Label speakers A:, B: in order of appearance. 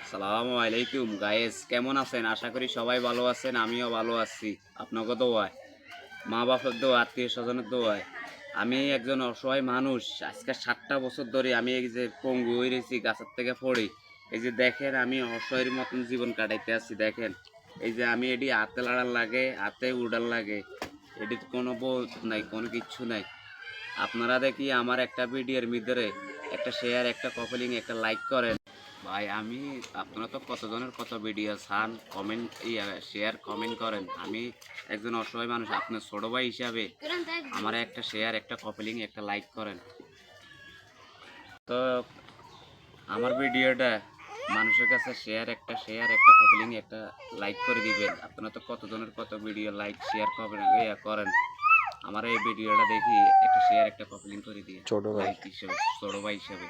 A: আসসালামু আলাইকুম গাইস, কেমন আছেন? আশা করি সবাই ভালো আছেন, আমিও ভালো আছি। আপনাকে দোয়ায়, মা বাবার দোয়া, আত্মীয় স্বজনের দোয়ায়। আমি একজন অসহায় মানুষ। আজকে 7টা বছর ধরে আমি এই যে পঙ্গু হয়ে রয়েছি, গাছের থেকে পড়ি। এই যে দেখেন, আমি অসহায়ের মতন জীবন কাটাইতে আছি। দেখেন, এই যে আমি এটি হাতে লাড়ার লাগে, হাতে উড়ার লাগে, এটির কোনো বোধ নাই, কোনো কিচ্ছু নাই। আপনারা দেখি আমার একটা ভিডিওর ভিতরে একটা শেয়ার, একটা কপলিং, একটা লাইক করেন। ভাই আমি, আপনারা তো কতজনের কত ভিডিও চান, কমেন্ট শেয়ার কমেন্ট করেন। আমি একজন অসহায় মানুষ, আপনার ছোট ভাই হিসাবে আমার একটা শেয়ার, একটা কপলিং, একটা লাইক করেন। তো আমার ভিডিওটা মানুষের কাছে শেয়ার একটা কপলিং, একটা লাইক করে দিবেন। আপনারা তো কতজনের কত ভিডিও লাইক শেয়ার করেন করেন। আমার এই ভিডিওটা দেখি একটা শেয়ার, একটা কপলিং করে দিয়ে
B: ছোট ভাই
A: লাইক হিসেবে, ছোট ভাই হিসেবে।